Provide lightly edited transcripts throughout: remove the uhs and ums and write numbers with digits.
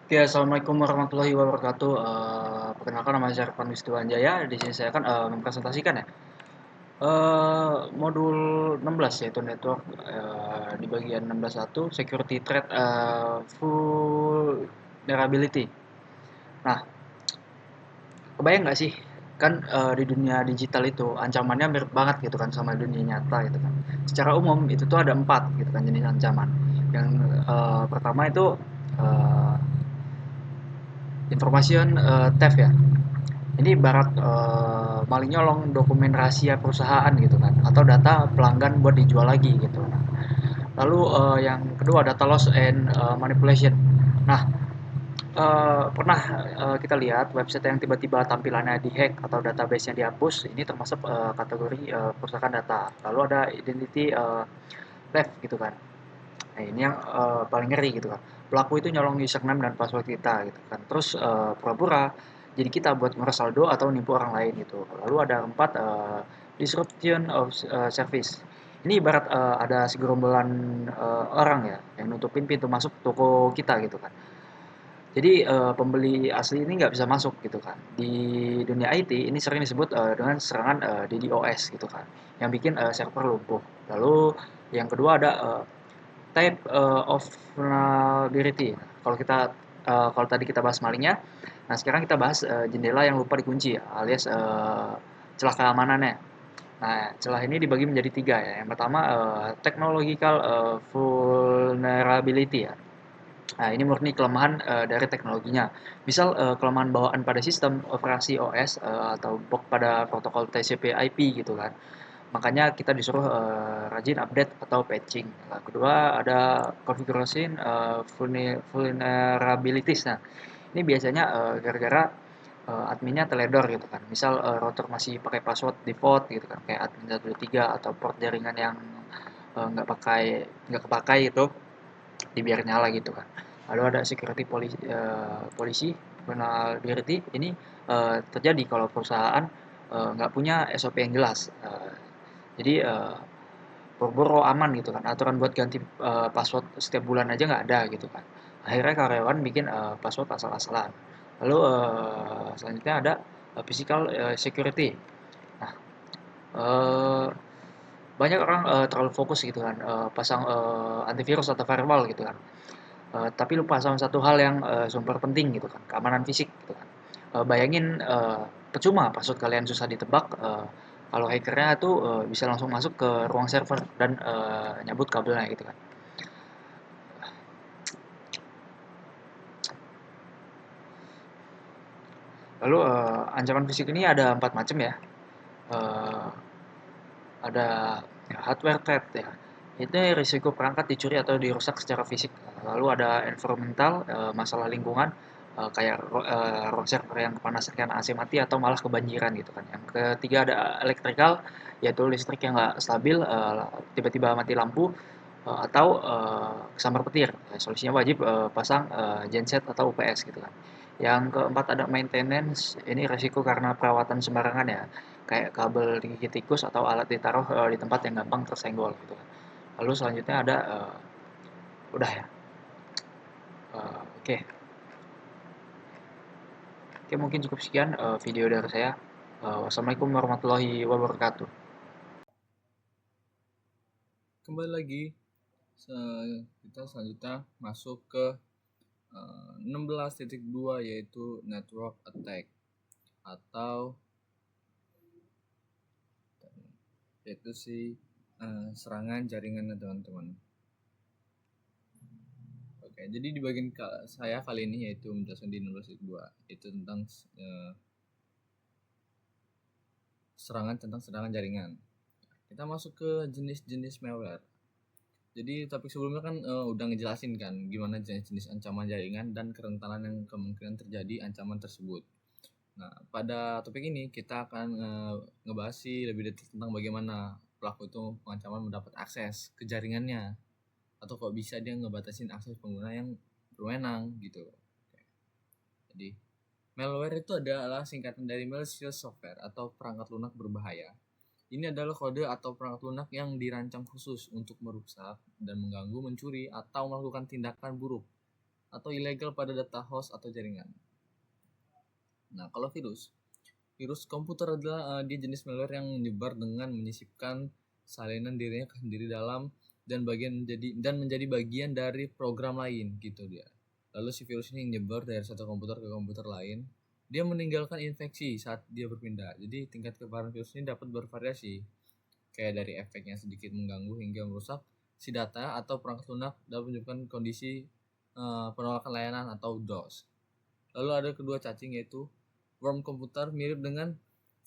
Oke, assalamualaikum warahmatullahi wabarakatuh. Perkenalkan nama saya Irfan Wisnuwardana. Di sini saya akan mempresentasikan ya modul 16 yaitu network di bagian 16.1 security threat vulnerability. Nah, kebayang nggak sih kan di dunia digital itu ancamannya mirip banget gitu kan sama dunia nyata gitu kan. Secara umum itu tuh ada 4 gitu kan jenis ancaman. Yang pertama itu uh, information theft ya. Ini ibarat maling nyolong dokumen rahasia perusahaan gitu kan, atau data pelanggan buat dijual lagi gitu. Nah, lalu yang kedua data loss and manipulation. Nah, pernah kita lihat website yang tiba-tiba tampilannya dihack atau database-nya dihapus, ini termasuk kategori perusahaan data. Lalu ada identity theft gitu kan. Nah, ini yang paling ngeri gitu kan. Pelaku itu nyolong username dan password kita gitu kan. Terus pura-pura jadi kita buat ngurus saldo atau nipu orang lain gitu. Lalu ada keempat disruption of service. Ini ibarat ada segerombolan orang ya yang nutupin pintu masuk toko kita gitu kan. Jadi pembeli asli ini nggak bisa masuk gitu kan. Di dunia IT ini sering disebut dengan serangan DDoS gitu kan, yang bikin server lumpuh. Lalu yang kedua ada type of vulnerability. Kalau tadi kita bahas malingnya, nah sekarang kita bahas jendela yang lupa dikunci alias celah keamanannya. Nah, celah ini dibagi menjadi tiga ya. Yang pertama technological vulnerability ya. Nah, ini murni kelemahan dari teknologinya. Misal kelemahan bawaan pada sistem operasi OS atau bug pada protokol TCP/IP gitu kan. Makanya kita disuruh rajin update atau patching. Nah, kedua ada configuration vulnerabilities. Nah, ini biasanya gara-gara adminnya teledor gitu kan. Misal router masih pakai password default gitu kan, kayak admin 123 atau port jaringan yang nggak kepakai itu dibiar nyala gitu kan. Lalu ada security polisi vulnerability ini terjadi kalau perusahaan nggak punya SOP yang jelas. Jadi boro-boro aman gitu kan. Aturan buat ganti password setiap bulan aja nggak ada gitu kan. Akhirnya karyawan bikin password asal-asalan. Lalu selanjutnya ada physical security. Nah, eh, banyak orang terlalu fokus gitu kan pasang antivirus atau firewall gitu kan. Tapi lupa sama satu hal yang super penting gitu kan, keamanan fisik gitu kan. Bayangin percuma password kalian susah ditebak kalau hackernya tuh bisa langsung masuk ke ruang server dan nyabut kabelnya gitu kan. Lalu ancaman fisik ini ada 4 macam ya. Eh, ada ya, hardware threat ya. Itu risiko perangkat dicuri atau dirusak secara fisik. Lalu ada environmental, masalah lingkungan, kayak road server yang kepanasan karena AC mati atau malah kebanjiran gitu kan. Yang ketiga ada electrical, yaitu listrik yang nggak stabil, tiba-tiba mati lampu, atau kesambar petir. Ya, solusinya wajib pasang genset atau UPS gitu kan. Yang keempat ada maintenance, ini resiko karena perawatan sembarangan ya, kayak kabel digigit tikus atau alat ditaruh di tempat yang gampang tersenggol gitu kan. Lalu selanjutnya ada udah ya. Oke. Oke, mungkin cukup sekian video dari saya. Wassalamualaikum warahmatullahi wabarakatuh. Kembali lagi, kita selanjutnya masuk ke 16.2 yaitu network attack atau yaitu serangan jaringan teman-teman. Oke, jadi di bagian saya kali ini yaitu menjelaskan di 16.2 itu tentang serangan jaringan. Kita masuk ke jenis-jenis malware. Jadi topik sebelumnya kan udah ngejelasin kan gimana jenis-jenis ancaman jaringan dan kerentanan yang kemungkinan terjadi ancaman tersebut. Nah, pada topik ini kita akan ngebahas lebih detail tentang bagaimana pelaku itu pengancaman mendapat akses ke jaringannya atau kok bisa dia ngebatasin akses pengguna yang berwenang gitu. Jadi, malware itu adalah singkatan dari malicious software atau perangkat lunak berbahaya. Ini adalah kode atau perangkat lunak yang dirancang khusus untuk merusak dan mengganggu, mencuri, atau melakukan tindakan buruk atau ilegal pada data host atau jaringan. Nah, kalau virus komputer adalah dia jenis malware yang menyebar dengan menyisipkan salinan dirinya sendiri dalam dan menjadi bagian dari program lain gitu dia. Lalu si virus ini menyebar dari satu komputer ke komputer lain. Dia meninggalkan infeksi saat dia berpindah. Jadi tingkat keparahan virus ini dapat bervariasi, kayak dari efek yang sedikit mengganggu hingga merusak si data atau perangkat lunak dapat menyebabkan kondisi penolakan layanan atau DOS. Lalu ada kedua cacing, yaitu worm komputer, mirip dengan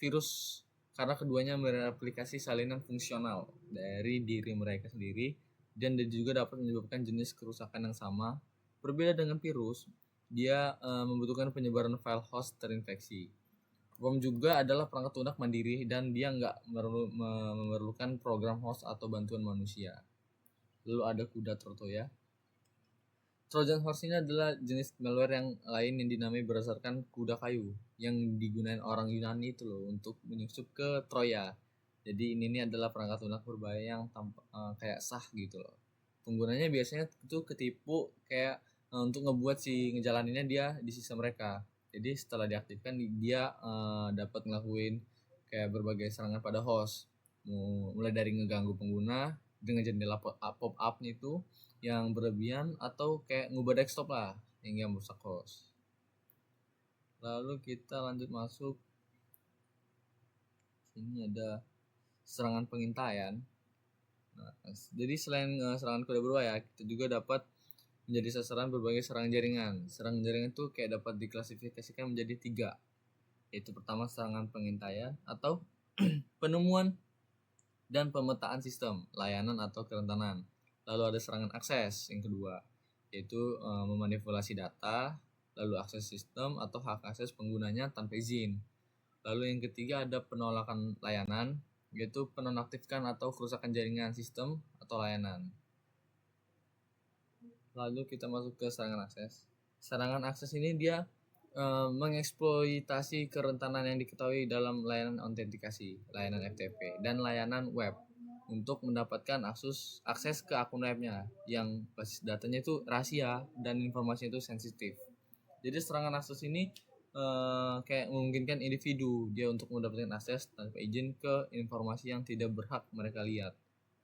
virus karena keduanya mereplikasi salinan fungsional dari diri mereka sendiri dan juga dapat menyebabkan jenis kerusakan yang sama. Berbeda dengan virus, dia membutuhkan penyebaran file host terinfeksi. Worm juga adalah perangkat lunak mandiri dan dia nggak memerlukan program host atau bantuan manusia. Lalu ada kuda Trotoya. Trojan horse ini adalah jenis malware yang lain yang dinamai berdasarkan kuda kayu yang digunakan orang Yunani itu loh untuk menyusup ke Troya. Jadi ini adalah perangkat lunak berbahaya yang kayak sah gitu loh. Penggunanya biasanya itu ketipu kayak untuk ngebuat si ngejalaninnya dia di sistem mereka. Jadi setelah diaktifkan dia dapat ngelakuin kayak berbagai serangan pada host, mulai dari ngeganggu pengguna dengan jendela pop-up itu yang berlebihan atau kayak ngubah desktop lah hingga merusak host. Lalu kita lanjut masuk, sini ada serangan pengintaian. Nah, jadi selain serangan kuda berbahaya, kita juga dapat menjadi sasaran berbagai serangan jaringan. Serangan jaringan itu kayak dapat diklasifikasikan menjadi 3, yaitu pertama serangan pengintaian atau penemuan dan pemetaan sistem, layanan atau kerentanan. Lalu ada serangan akses yang kedua, yaitu memanipulasi data, lalu akses sistem atau hak akses penggunanya tanpa izin. Lalu yang ketiga ada penolakan layanan, yaitu penonaktifkan atau kerusakan jaringan sistem atau layanan. Lalu kita masuk ke serangan akses. Serangan akses ini dia mengeksploitasi kerentanan yang diketahui dalam layanan autentikasi, layanan FTP, dan layanan web untuk mendapatkan akses ke akun webnya yang basis datanya itu rahasia dan informasinya itu sensitif. Jadi serangan akses ini kayak memungkinkan individu dia untuk mendapatkan akses tanpa izin ke informasi yang tidak berhak mereka lihat.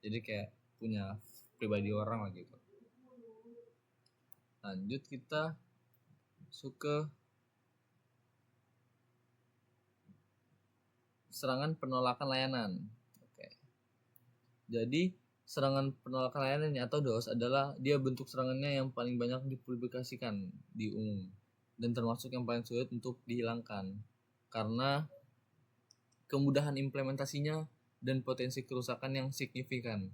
Jadi kayak punya pribadi orang lah gitu. Lanjut kita masuk ke serangan penolakan layanan. Oke. Jadi serangan penolakan layanan atau DOS adalah dia bentuk serangannya yang paling banyak dipublikasikan di umum dan termasuk yang paling sulit untuk dihilangkan karena kemudahan implementasinya dan potensi kerusakan yang signifikan.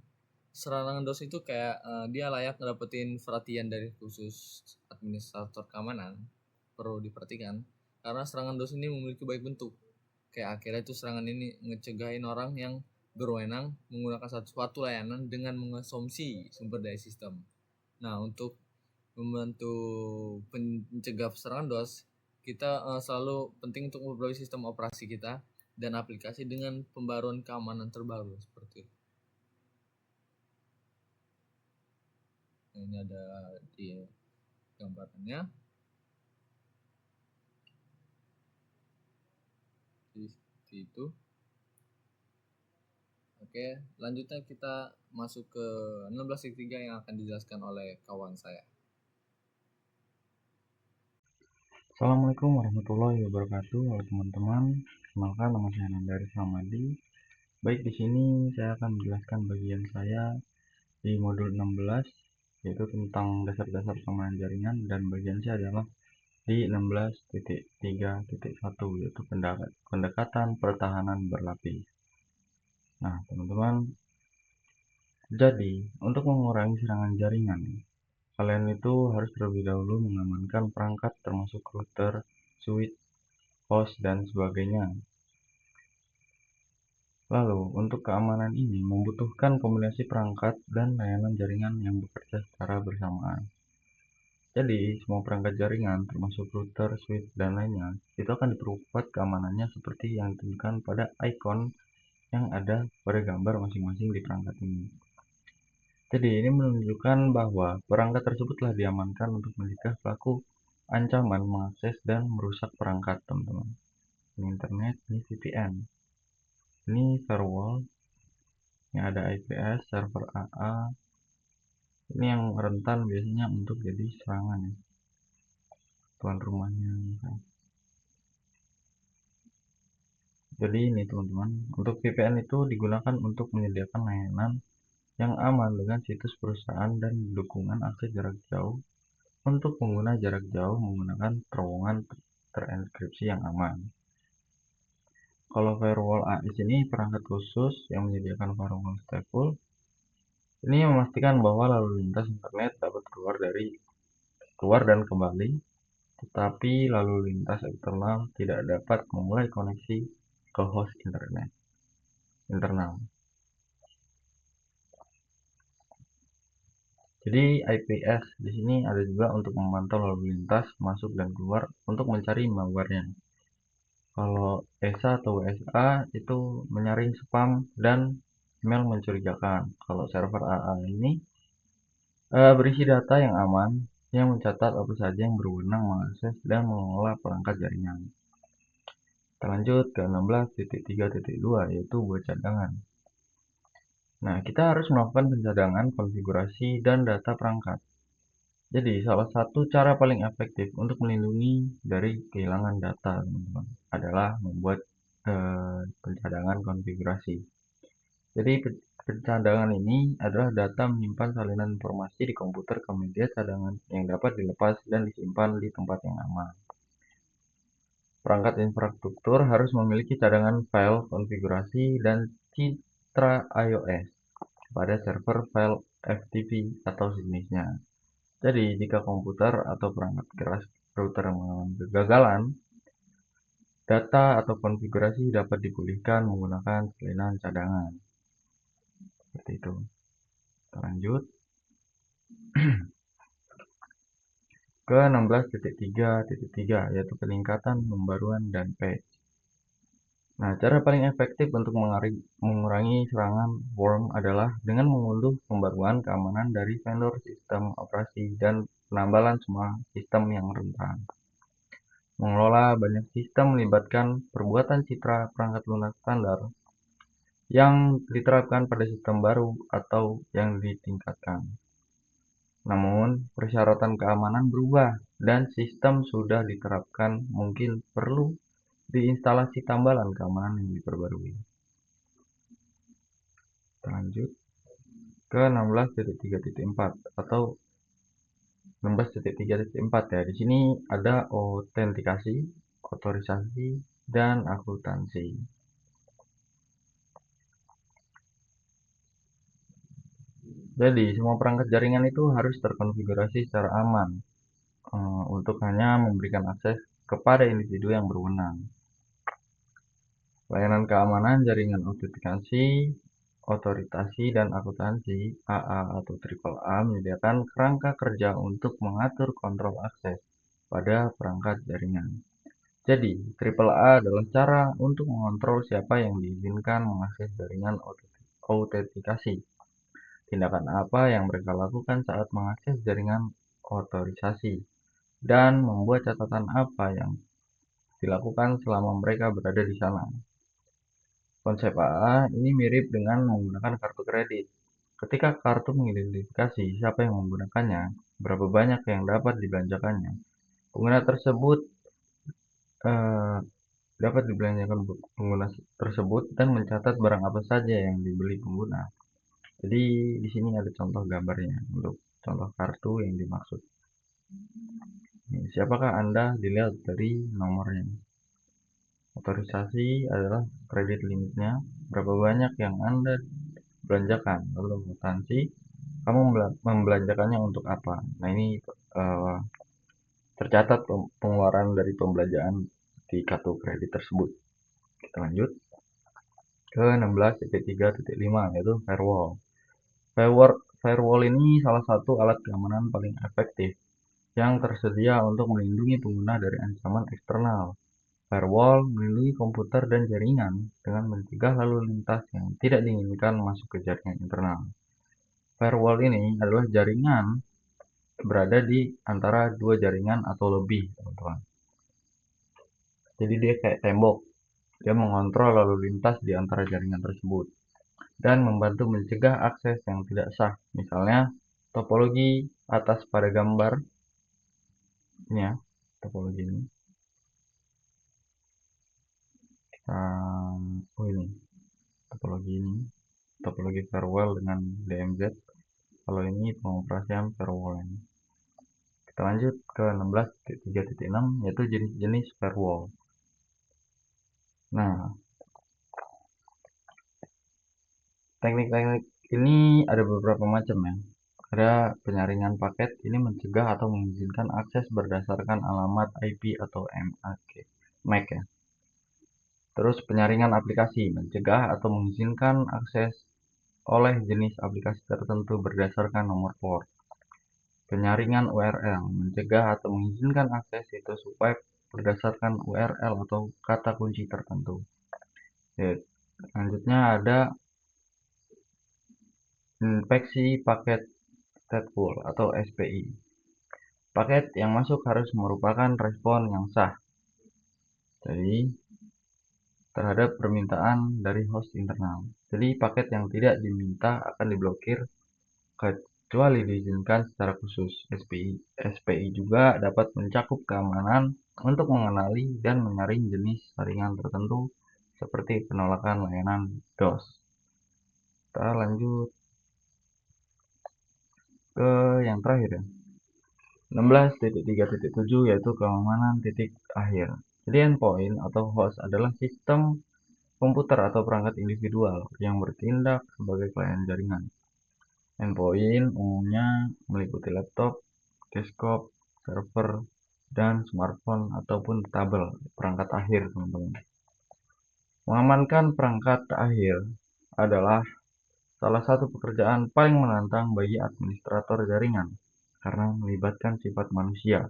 Serangan DOS itu kayak dia layak ngedapetin perhatian dari khusus administrator keamanan, perlu diperhatikan karena serangan DOS ini memiliki banyak bentuk. Kayak akhirnya itu serangan ini ngecegahin orang yang berwenang menggunakan suatu layanan dengan mengasumsi sumber daya sistem. Nah, untuk membantu pencegah serangan DOS, kita selalu penting untuk memperbarui sistem operasi kita dan aplikasi dengan pembaruan keamanan terbaru seperti itu. Nah, ini ada di gambarannya. Seperti itu. Oke, lanjutnya kita masuk ke 16.3 yang akan dijelaskan oleh kawan saya. Assalamualaikum warahmatullahi wabarakatuh. Halo teman-teman, kenalkan nama saya Nandari Samadi. Baik, di sini saya akan menjelaskan bagian saya di modul 16, yaitu tentang dasar-dasar penggunaan jaringan, dan bagian saya adalah di 16.3.1, yaitu pendekatan pertahanan berlapis. Nah, teman-teman, jadi untuk mengurangi serangan jaringan, kalian itu harus terlebih dahulu mengamankan perangkat termasuk router, switch, host, dan sebagainya. Lalu, untuk keamanan ini membutuhkan kombinasi perangkat dan layanan jaringan yang bekerja secara bersamaan. Jadi, semua perangkat jaringan, termasuk router, switch, dan lainnya, itu akan diperkuat keamanannya seperti yang ditentukan pada ikon yang ada pada gambar masing-masing di perangkat ini. Jadi ini menunjukkan bahwa perangkat tersebut telah diamankan untuk mencegah pelaku ancaman mengakses dan merusak perangkat, teman-teman. Ini internet, ini VPN. Ini firewall, ini ada IPS, server AA. Ini yang rentan biasanya untuk jadi serangan ya. Tuan rumahnya. Jadi ini teman-teman, untuk VPN itu digunakan untuk menyediakan layanan yang aman dengan situs perusahaan dan dukungan akses jarak jauh untuk pengguna jarak jauh menggunakan terowongan terenkripsi yang aman. Kalau firewall AES ini perangkat khusus yang menyediakan firewall stateful. Ini memastikan bahwa lalu lintas internet dapat keluar dan kembali, tetapi lalu lintas eksternal tidak dapat memulai koneksi ke host internet internal. Jadi IPS di sini ada juga untuk memantau lalu lintas masuk dan keluar untuk mencari malware-nya. Kalau ESA atau WSA itu menyaring spam dan email mencurigakan. Kalau server AA ini berisi data yang aman yang mencatat apa saja yang berwenang mengakses dan mengelola perangkat jaringan. Kita lanjut ke 16.3.2 yaitu buat cadangan. Nah, kita harus melakukan pencadangan konfigurasi dan data perangkat. Jadi, salah satu cara paling efektif untuk melindungi dari kehilangan data, teman-teman, adalah membuat pencadangan konfigurasi. Jadi, pencadangan ini adalah data menyimpan salinan informasi di komputer ke media cadangan yang dapat dilepas dan disimpan di tempat yang aman. Perangkat infrastruktur harus memiliki cadangan file konfigurasi dan citra iOS pada server file FTP atau sejenisnya. Jadi, jika komputer atau perangkat keras router mengalami kegagalan, data atau konfigurasi dapat dipulihkan menggunakan salinan cadangan. Seperti itu. Kita lanjut ke 16.3.3 yaitu peningkatan pembaruan dan patch. Nah, cara paling efektif untuk mengurangi serangan worm adalah dengan mengunduh pembaruan keamanan dari vendor sistem operasi dan penambalan semua sistem yang rentan. Mengelola banyak sistem melibatkan perbuatan citra perangkat lunak standar yang diterapkan pada sistem baru atau yang ditingkatkan. Namun, persyaratan keamanan berubah dan sistem sudah diterapkan mungkin perlu diinstalasi tambalan keamanan yang diperbarui. Kita lanjut ke 16.3.4 atau 16.3.4 ya. Di sini ada autentikasi, otorisasi, dan akuntansi. Jadi, semua perangkat jaringan itu harus terkonfigurasi secara aman untuk hanya memberikan akses kepada individu yang berwenang. Layanan keamanan jaringan autentikasi, otorisasi, dan akuntansi AA atau AAA menyediakan kerangka kerja untuk mengatur kontrol akses pada perangkat jaringan. Jadi, AAA adalah cara untuk mengontrol siapa yang diizinkan mengakses jaringan autentikasi. Tindakan apa yang mereka lakukan saat mengakses jaringan otorisasi, dan membuat catatan apa yang dilakukan selama mereka berada di sana. Konsep AA ini mirip dengan menggunakan kartu kredit. Ketika kartu mengidentifikasi siapa yang menggunakannya, berapa banyak yang dapat dibelanjakannya, pengguna tersebut dapat dibelanjakan pengguna tersebut dan mencatat barang apa saja yang dibeli pengguna. Jadi di sini ada contoh gambarnya untuk contoh kartu yang dimaksud. Siapakah Anda dilihat dari nomornya. Otorisasi adalah kredit limitnya, berapa banyak yang Anda belanjakan. Lalu akuntansi, kamu membelanjakannya untuk apa. Nah ini tercatat pengeluaran dari pembelanjaan di kartu kredit tersebut. Kita lanjut ke 16.3.5 yaitu firewall. Firewall ini salah satu alat keamanan paling efektif yang tersedia untuk melindungi pengguna dari ancaman eksternal. Firewall melindungi komputer dan jaringan dengan mencegah lalu lintas yang tidak diinginkan masuk ke jaringan internal. firewall ini adalah jaringan berada di antara dua jaringan atau lebih, teman-teman. Jadi dia kayak tembok. Dia mengontrol lalu lintas di antara jaringan tersebut dan membantu mencegah akses yang tidak sah. Misalnya topologi atas pada gambar ini ya, topologi ini. Ini topologi firewall dengan DMZ. Kalau ini pengoperasian firewall ini. Kita lanjut ke 16.3.6 yaitu jenis-jenis firewall. Nah, teknik-teknik ini ada beberapa macam ya. Ada penyaringan paket, ini mencegah atau mengizinkan akses berdasarkan alamat IP atau MAC ya. Terus penyaringan aplikasi, mencegah atau mengizinkan akses oleh jenis aplikasi tertentu berdasarkan nomor port. Penyaringan URL, mencegah atau mengizinkan akses situs web berdasarkan URL atau kata kunci tertentu. Selanjutnya ada inspeksi paket stateful atau SPI. Paket yang masuk harus merupakan respon yang sah. Jadi terhadap permintaan dari host internal. Jadi paket yang tidak diminta akan diblokir kecuali diizinkan secara khusus. SPI juga dapat mencakup keamanan untuk mengenali dan menyaring jenis jaringan tertentu seperti penolakan layanan DOS. Kita lanjut ke yang terakhir ya. 16.3.7 yaitu keamanan titik akhir. Jadi endpoint atau host adalah sistem komputer atau perangkat individual yang bertindak sebagai klien jaringan. Endpoint umumnya meliputi laptop, desktop, server, dan smartphone ataupun tabel perangkat akhir, teman-teman. Mengamankan perangkat akhir adalah salah satu pekerjaan paling menantang bagi administrator jaringan karena melibatkan sifat manusia.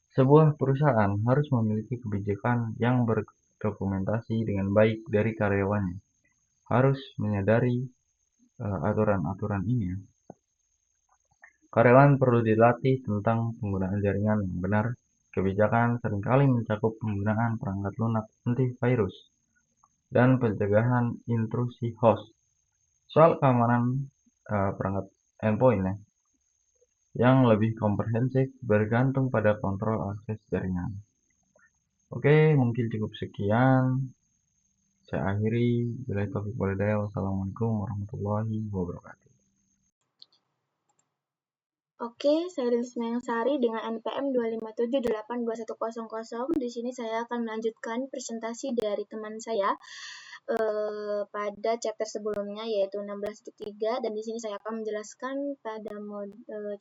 Sebuah perusahaan harus memiliki kebijakan yang berdokumentasi dengan baik dari karyawannya. Harus menyadari aturan-aturan ini. Karyawan perlu dilatih tentang penggunaan jaringan yang benar. Kebijakan seringkali mencakup penggunaan perangkat lunak antivirus dan pencegahan intrusi host. Soal keamanan perangkat endpoint ya, yang lebih komprehensif bergantung pada kontrol akses jaringan. Oke, mungkin cukup sekian. Saya akhiri. Billahi taufiq wal hidayah. Wassalamualaikum warahmatullahi wabarakatuh. Oke, saya Rilis Mayangsari dengan NPM 257821000. Di sini saya akan melanjutkan presentasi dari teman saya pada chapter sebelumnya yaitu 16.3 dan di sini saya akan menjelaskan pada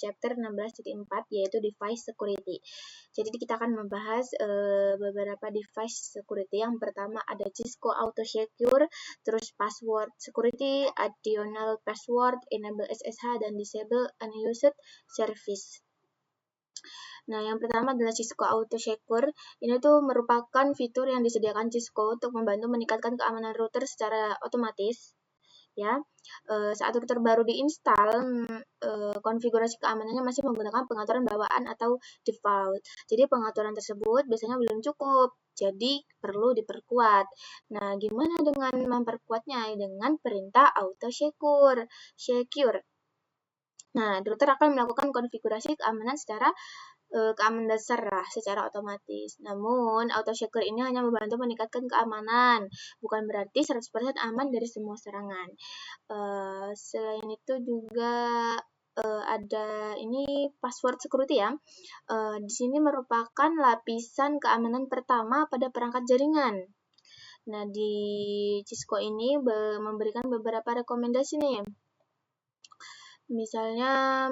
chapter 16.4 yaitu device security. Jadi kita akan membahas beberapa device security. Yang pertama ada Cisco Auto Secure, terus password security, additional password, enable SSH dan disable unused service. Nah, yang pertama adalah Cisco Auto Secure. Ini tuh merupakan fitur yang disediakan Cisco untuk membantu meningkatkan keamanan router secara otomatis. Ya, saat router baru diinstal, konfigurasi keamanannya masih menggunakan pengaturan bawaan atau default. Jadi pengaturan tersebut biasanya belum cukup, jadi perlu diperkuat. Nah, gimana dengan memperkuatnya? Dengan perintah Auto Secure. Nah, router akan melakukan konfigurasi keamanan secara keamanan dasar lah secara otomatis. Namun, Auto Secure ini hanya membantu meningkatkan keamanan, bukan berarti 100% aman dari semua serangan. Selain itu juga ada ini password security ya. Di sini merupakan lapisan keamanan pertama pada perangkat jaringan. Nah, di Cisco ini memberikan beberapa rekomendasi nih. Misalnya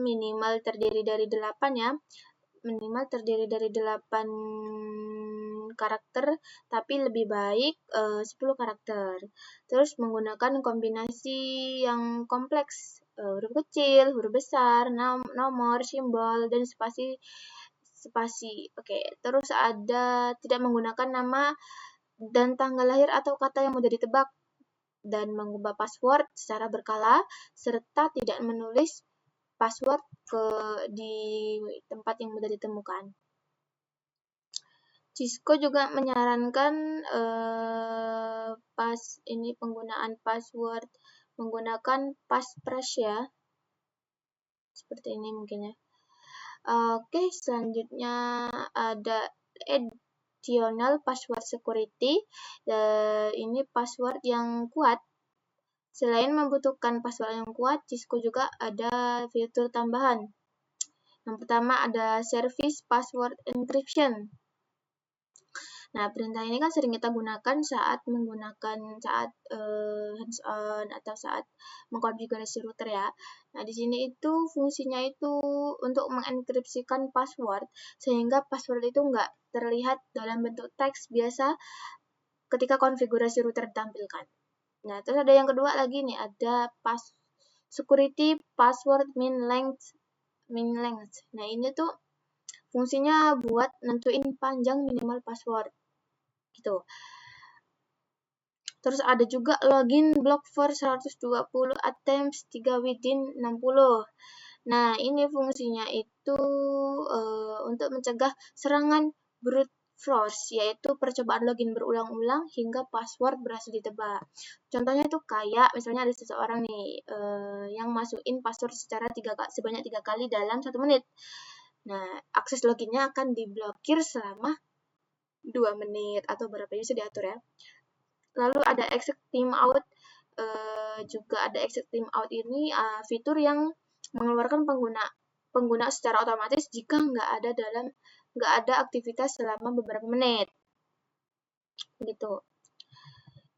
minimal terdiri dari 8 ya. Minimal terdiri dari 8 karakter, tapi lebih baik 10 karakter. Terus menggunakan kombinasi yang kompleks, huruf kecil, huruf besar, nomor, simbol, dan spasi. Oke. Terus ada tidak menggunakan nama dan tanggal lahir atau kata yang mudah ditebak dan mengubah password secara berkala, serta tidak menulis password di tempat yang mudah ditemukan. Cisco juga menyarankan penggunaan password menggunakan passphrase ya, seperti ini mungkin ya. Oke, selanjutnya ada additional password security. Ini password yang kuat. Selain membutuhkan password yang kuat, Cisco juga ada fitur tambahan. Yang pertama ada service password encryption. Nah, perintah ini kan sering kita gunakan saat hands-on atau saat mengkonfigurasi router ya. Nah, di sini itu fungsinya itu untuk mengenkripsikan password sehingga password itu nggak terlihat dalam bentuk teks biasa ketika konfigurasi router ditampilkan. Nah, terus ada yang kedua lagi nih, ada security password min length. Nah, ini tuh fungsinya buat nentuin panjang minimal password gitu. Terus ada juga login block for 120 attempts 3 within 60. Nah, ini fungsinya itu untuk mencegah serangan brute force, yaitu percobaan login berulang-ulang hingga password berhasil ditebak. Contohnya itu kayak misalnya ada seseorang nih yang masukin password sebanyak 3 kali dalam 1 menit. Nah, akses loginnya akan diblokir selama 2 menit atau berapa bisa diatur ya. Lalu ada exit timeout, juga ada exit timeout ini fitur yang mengeluarkan pengguna secara otomatis jika nggak ada aktivitas selama beberapa menit. Gitu.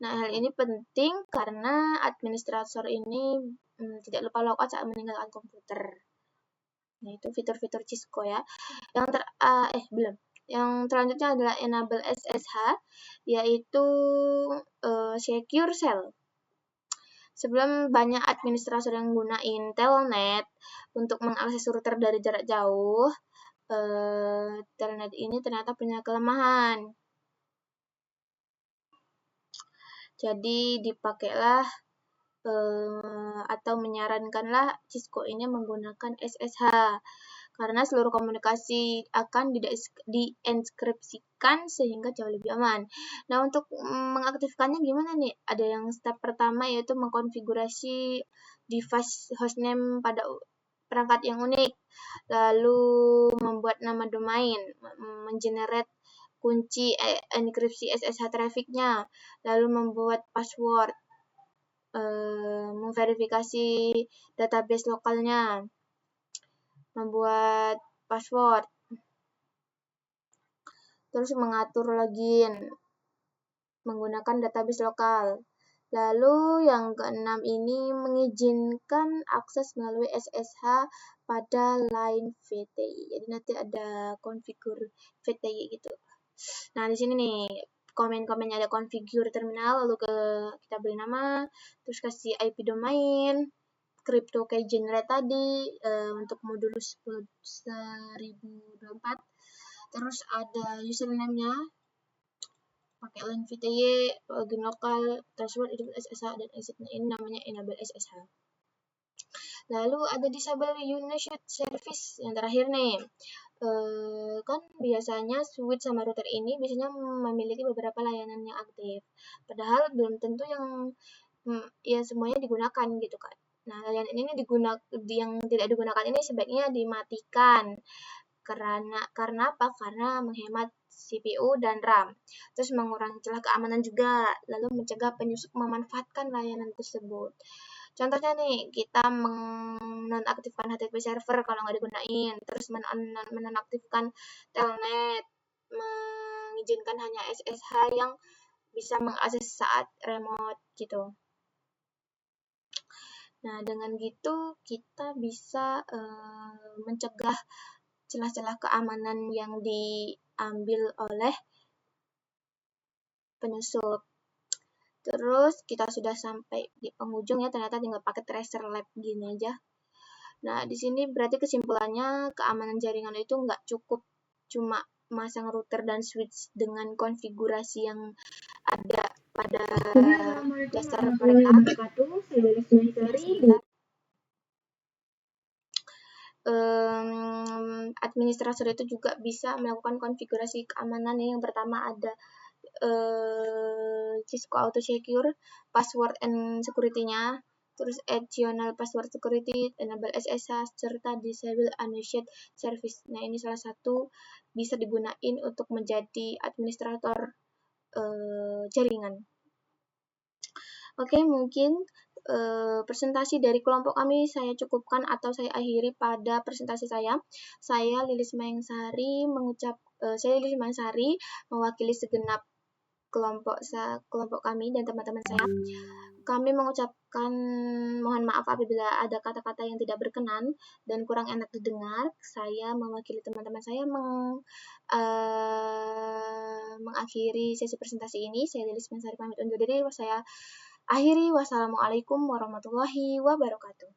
Nah, hal ini penting karena administrator ini tidak lupa logout saat meninggalkan komputer. Nah, itu fitur-fitur Cisco ya. Yang selanjutnya adalah enable SSH, yaitu secure shell. Sebelum banyak administrator yang gunain telnet untuk mengakses router dari jarak jauh, telnet ini ternyata punya kelemahan. Jadi dipakailah atau menyarankanlah Cisco ini menggunakan SSH karena seluruh komunikasi akan dienkripsikan sehingga jauh lebih aman. Nah, untuk mengaktifkannya gimana nih? Ada yang step pertama yaitu mengkonfigurasi device hostname pada perangkat yang unik, lalu membuat nama domain, mengenerate kunci enkripsi SSH trafficnya, lalu membuat password, memverifikasi database lokalnya, membuat password, terus mengatur login menggunakan database lokal. Lalu yang keenam ini mengizinkan akses melalui SSH pada line VTI. Jadi nanti ada konfigur VTI gitu. Nah, di sini nih komen-komennya ada configure terminal, lalu kita beri nama, terus kasih IP domain, crypto key generate tadi untuk modulus 1024. Terus ada username-nya pakai line VTY, login lokal, password, SSH, dan exit-nya ini namanya enable SSH. Lalu ada disable Uniswitch service yang terakhir nih. Kan biasanya switch sama router ini biasanya memiliki beberapa layanan yang aktif. Padahal belum tentu yang semuanya digunakan gitu kan. Nah, layanan ini yang tidak digunakan ini sebaiknya dimatikan. Karena apa? Karena menghemat CPU dan RAM. Terus mengurangi celah keamanan juga, lalu mencegah penyusup memanfaatkan layanan tersebut. Contohnya nih, kita menonaktifkan HTTP server kalau nggak digunain, terus menonaktifkan telnet, mengizinkan hanya SSH yang bisa mengakses saat remote gitu. Nah, dengan gitu kita bisa mencegah celah-celah keamanan yang diambil oleh penyusup. Terus kita sudah sampai di penghujung ya, ternyata tinggal pakai tracer lab gini aja. Nah, di sini berarti kesimpulannya keamanan jaringan itu nggak cukup cuma masang router dan switch dengan konfigurasi yang ada pada dasar mereka. Administrator itu juga bisa melakukan konfigurasi keamanan. Yang pertama ada Cisco Auto Secure, password and security-nya, terus additional password security, enable SSH, serta disable unused service. Nah, ini salah satu bisa digunain untuk menjadi administrator jaringan. Oke, mungkin presentasi dari kelompok kami saya cukupkan atau saya akhiri pada presentasi saya. Saya Lilis Mayangsari mewakili segenap kelompok kami dan teman-teman saya. Kami mengucapkan mohon maaf apabila ada kata-kata yang tidak berkenan dan kurang enak didengar. Saya mewakili teman-teman saya mengakhiri sesi presentasi ini. Saya Lilis Mayangsari pamit undur diri. Saya akhiri. Wassalamualaikum warahmatullahi wabarakatuh.